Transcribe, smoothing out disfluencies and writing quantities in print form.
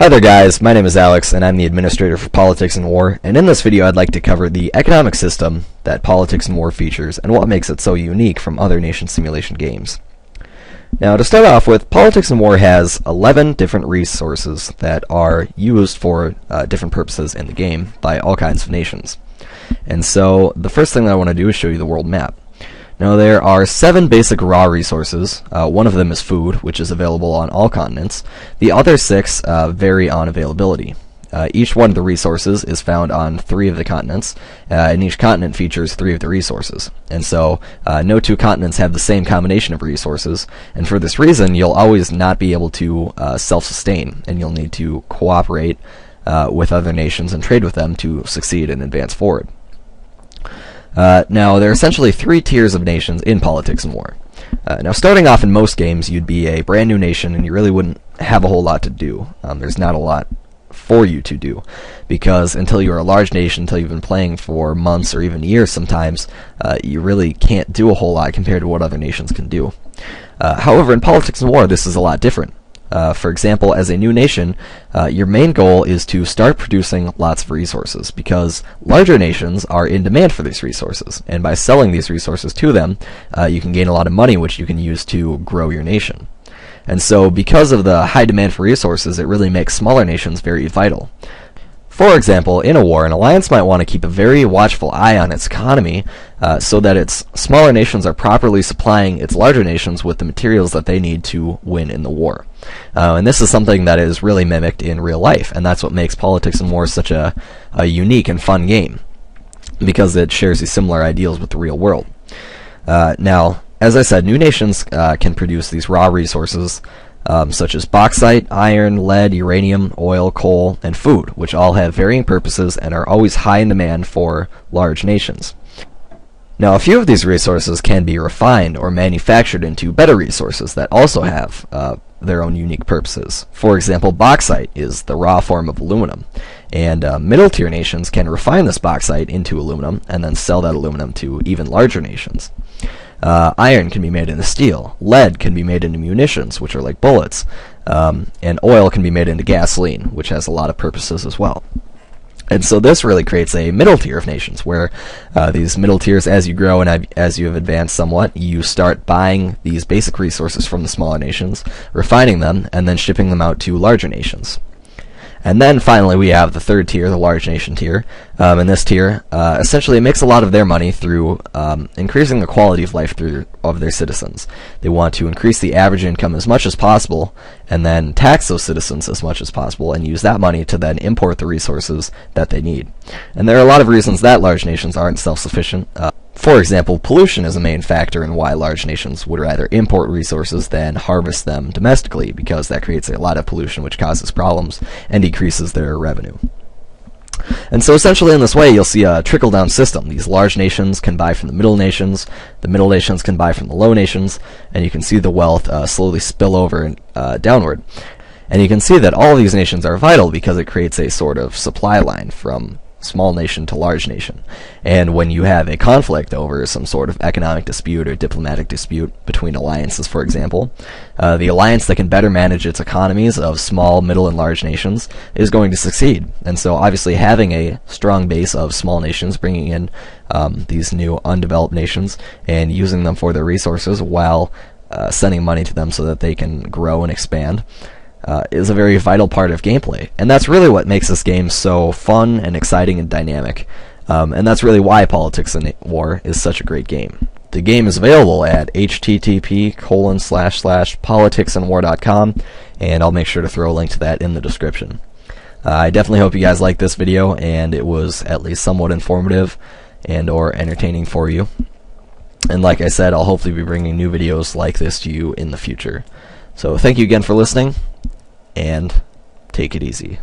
Hi there guys, my name is Alex and I'm the administrator for Politics and War, and in this video I'd like to cover the economic system that Politics and War features and what makes it so unique from other nation simulation games. Now to start off with, Politics and War has 11 different resources that are used for different purposes in the game by all kinds of nations. And so the first thing that I want to do is show you the world map. Now there are 7 basic raw resources. One of them is food, which is available on all continents. The other 6 vary on availability. Each one of the resources is found on 3 of the continents, and each continent features 3 of the resources. And so no 2 continents have the same combination of resources, and for this reason you'll always not be able to self-sustain, and you'll need to cooperate with other nations and trade with them to succeed and advance forward. Now, there are essentially 3 tiers of nations in Politics and War. Now, starting off in most games, you'd be a brand new nation, and you really wouldn't have a whole lot to do. There's not a lot for you to do, because until you're a large nation, until you've been playing for months or even years sometimes, you really can't do a whole lot compared to what other nations can do. However, in Politics and War, this is a lot different. For example, as a new nation, your main goal is to start producing lots of resources, because larger nations are in demand for these resources, and by selling these resources to them, you can gain a lot of money which you can use to grow your nation. And so because of the high demand for resources, it really makes smaller nations very vital. For example, in a war, an alliance might want to keep a very watchful eye on its economy so that its smaller nations are properly supplying its larger nations with the materials that they need to win in the war. And this is something that is really mimicked in real life, and that's what makes Politics and War such a unique and fun game, because it shares these similar ideals with the real world. Now, as I said, new nations can produce these raw resources such as bauxite, iron, lead, uranium, oil, coal, and food, which all have varying purposes and are always high in demand for large nations. Now, a few of these resources can be refined or manufactured into better resources that also have their own unique purposes. For example, bauxite is the raw form of aluminum, and middle-tier nations can refine this bauxite into aluminum and then sell that aluminum to even larger nations. Iron can be made into steel, lead can be made into munitions, which are like bullets, and oil can be made into gasoline, which has a lot of purposes as well. And so this really creates a middle tier of nations, where these middle tiers, as you grow and as you have advanced somewhat, you start buying these basic resources from the smaller nations, refining them, and then shipping them out to larger nations. And then finally we have the third tier, the large nation tier. And this tier essentially makes a lot of their money through increasing the quality of life of their citizens. They want to increase the average income as much as possible, and then tax those citizens as much as possible, and use that money to then import the resources that they need. And there are a lot of reasons that large nations aren't self-sufficient. For example, pollution is a main factor in why large nations would rather import resources than harvest them domestically, because that creates a lot of pollution which causes problems and decreases their revenue. And so essentially in this way you'll see a trickle-down system. These large nations can buy from the middle nations can buy from the low nations, and you can see the wealth slowly spill over and downward. And you can see that all of these nations are vital because it creates a sort of supply line from small nation to large nation. And when you have a conflict over some sort of economic dispute or diplomatic dispute between alliances, for example, the alliance that can better manage its economies of small, middle, and large nations is going to succeed. And so obviously having a strong base of small nations, bringing in these new undeveloped nations and using them for their resources while sending money to them so that they can grow and expand, is a very vital part of gameplay. And that's really what makes this game so fun and exciting and dynamic. And that's really why Politics and War is such a great game. The game is available at http://politicsandwar.com, and I'll make sure to throw a link to that in the description. I definitely hope you guys liked this video, and it was at least somewhat informative and or entertaining for you. And like I said, I'll hopefully be bringing new videos like this to you in the future. So thank you again for listening, and take it easy.